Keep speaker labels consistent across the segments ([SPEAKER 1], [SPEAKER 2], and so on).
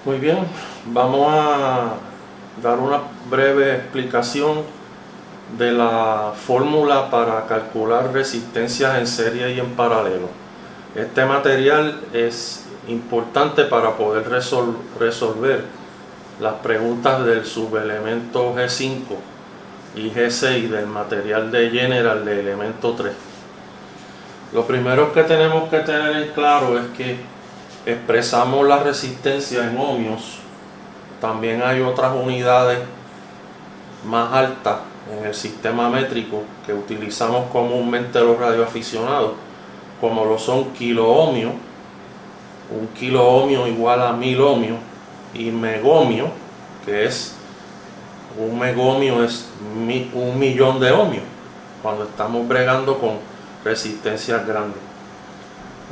[SPEAKER 1] Muy bien, vamos a dar una breve explicación de la fórmula para calcular resistencias en serie y en paralelo. Este material es importante para poder resolver las preguntas del subelemento G5 y G6 del material de General de elemento 3. Lo primero que tenemos que tener en claro es que expresamos la resistencia en ohmios. También hay otras unidades más altas en el sistema métrico que utilizamos comúnmente los radioaficionados, como lo son kiloohmios. Un kiloohmio igual a 1000 ohmios, y megomio, que es un megomio es 1.000.000 de ohmios cuando estamos bregando con resistencias grandes.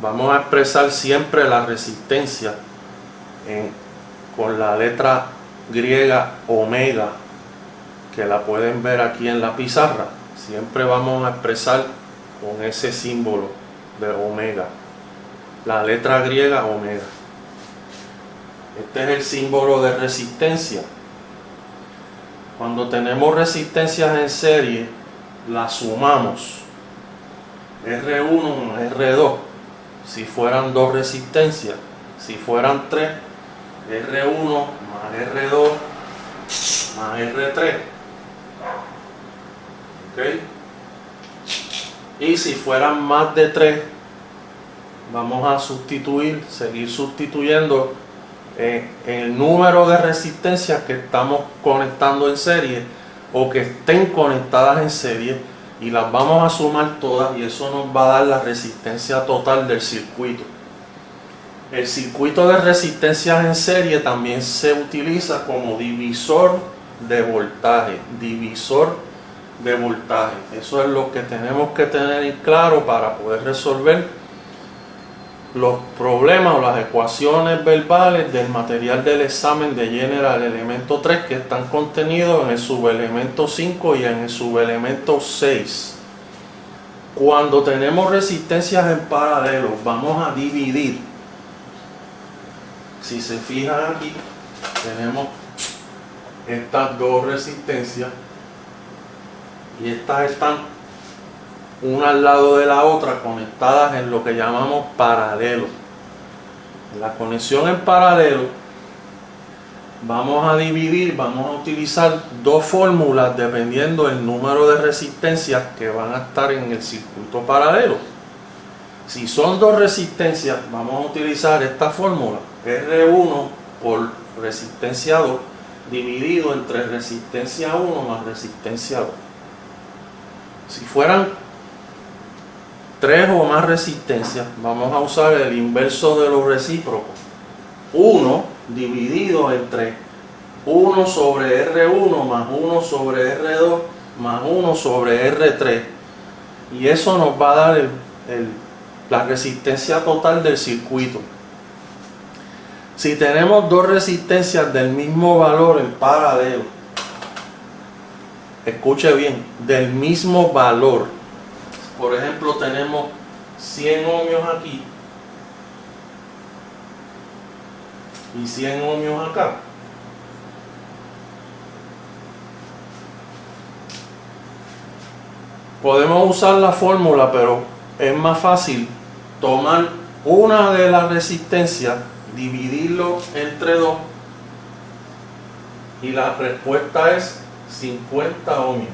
[SPEAKER 1] Vamos a expresar siempre la resistencia con la letra griega omega, que la pueden ver aquí en la pizarra. Siempre vamos a expresar con ese símbolo de omega, la letra griega omega. Este es el símbolo de resistencia. Cuando tenemos resistencias en serie, las sumamos, R1 más R2. Si fueran dos resistencias, si fueran tres, R1 más R2 más R3. ¿Okay? Y si fueran más de 3, vamos a seguir sustituyendo el número de resistencias que estamos conectando en serie o que estén conectadas en serie, y las vamos a sumar todas, y eso nos va a dar la resistencia total del circuito. El circuito de resistencias en serie también se utiliza como divisor de voltaje. Eso es lo que tenemos que tener en claro para poder resolver los problemas o las ecuaciones verbales del material del examen de General elemento 3 que están contenidos en el subelemento 5 y en el subelemento 6. Cuando tenemos resistencias en paralelo, vamos a dividir. Si se fijan aquí, tenemos estas dos resistencias y estas están una al lado de la otra, conectadas en lo que llamamos paralelo. En la conexión en paralelo vamos a dividir, vamos a utilizar dos fórmulas dependiendo del número de resistencias que van a estar en el circuito paralelo. Si son dos resistencias, vamos a utilizar esta fórmula, R1 por resistencia 2 dividido entre resistencia 1 más resistencia 2. Si fueran 3 o más resistencias, vamos a usar el inverso de los recíprocos. 1 dividido entre 1 sobre R1 más 1 sobre R2 más 1 sobre R3. Y eso nos va a dar la resistencia total del circuito. Si tenemos dos resistencias del mismo valor en paralelo, escuche bien, del mismo valor. Por ejemplo, tenemos 100 ohmios aquí y 100 ohmios acá. Podemos usar la fórmula, pero es más fácil tomar una de las resistencias, dividirlo entre 2, y la respuesta es 50 ohmios.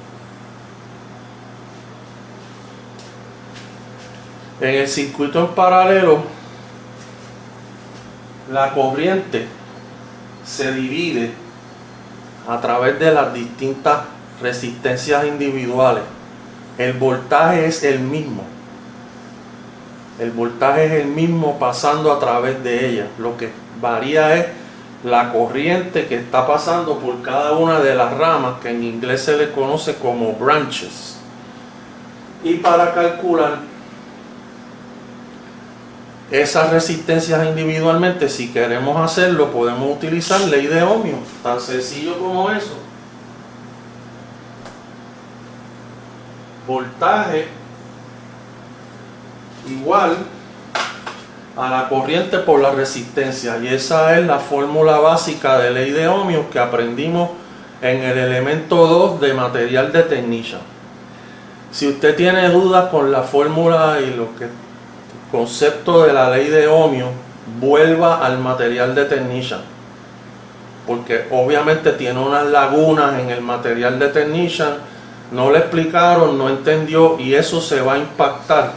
[SPEAKER 1] En el circuito en paralelo, la corriente se divide a través de las distintas resistencias individuales. El voltaje es el mismo. El voltaje es el mismo pasando a través de ellas. Lo que varía es la corriente que está pasando por cada una de las ramas, que en inglés se le conoce como branches. Y para calcular esas resistencias individualmente, si queremos hacerlo, podemos utilizar ley de ohmios, tan sencillo como eso. Voltaje igual a la corriente por la resistencia, y esa es la fórmula básica de ley de ohmios que aprendimos en el elemento 2 de material de technician. Si usted tiene dudas con la fórmula y lo que concepto de la ley de ohmios, vuelva al material de technician, porque obviamente tiene unas lagunas en el material de technician, no le explicaron, no entendió, y eso se va a impactar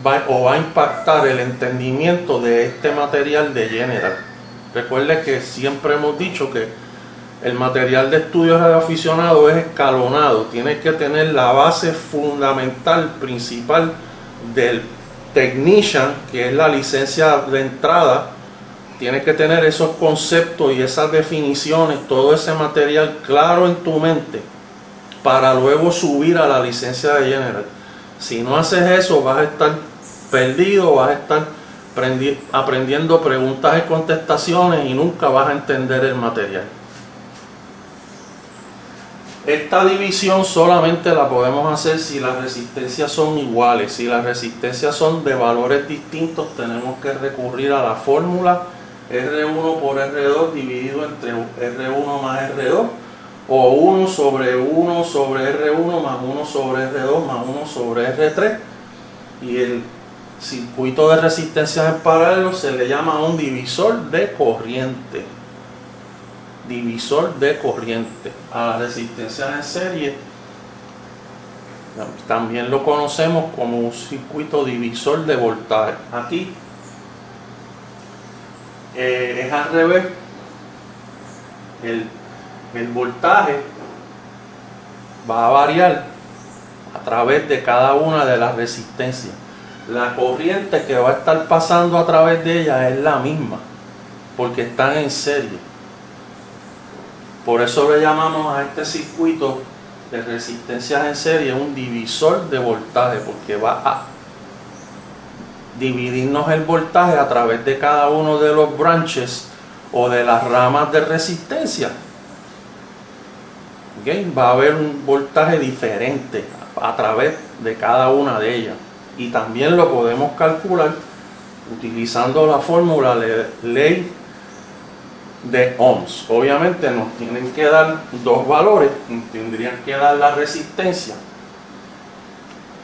[SPEAKER 1] va a impactar el entendimiento de este material de general. Recuerde que siempre hemos dicho que el material de estudio radioaficionado es escalonado, tiene que tener la base fundamental principal del technician, que es la licencia de entrada. Tiene que tener esos conceptos y esas definiciones, todo ese material claro en tu mente para luego subir a la licencia de general. Si no haces eso, vas a estar perdido, vas a estar aprendiendo preguntas y contestaciones y nunca vas a entender el material. Esta división solamente la podemos hacer si las resistencias son iguales. Si las resistencias son de valores distintos, tenemos que recurrir a la fórmula R1 por R2 dividido entre R1 más R2, o 1 sobre 1 sobre R1 más 1 sobre R2 más 1 sobre R3, y el circuito de resistencias en paralelo se le llama un divisor de corriente. Divisor de corriente. A las resistencias en serie también lo conocemos como un circuito divisor de voltaje. Aquí es al revés. El voltaje va a variar a través de cada una de las resistencias. La corriente que va a estar pasando a través de ellas es la misma, porque están en serie. Por eso le llamamos a este circuito de resistencias en serie un divisor de voltaje, porque va a dividirnos el voltaje a través de cada uno de los branches o de las ramas de resistencia. ¿Okay? Va a haber un voltaje diferente a través de cada una de ellas, y también lo podemos calcular utilizando la fórmula de ley de ohms. Obviamente nos tienen que dar dos valores, nos tendrían que dar la resistencia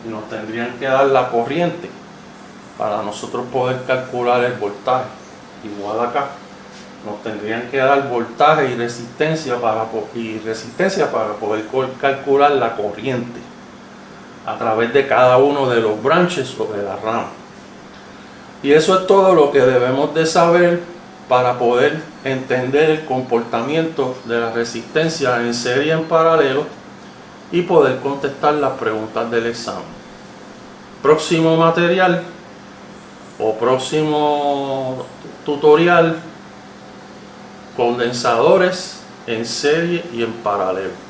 [SPEAKER 1] y nos tendrían que dar la corriente para nosotros poder calcular el voltaje. Igual acá nos tendrían que dar voltaje y resistencia para poder calcular la corriente a través de cada uno de los branches o de las ramas. Y eso es todo lo que debemos de saber para poder entender el comportamiento de la resistencia en serie y en paralelo y poder contestar las preguntas del examen. Próximo material o próximo tutorial: condensadores en serie y en paralelo.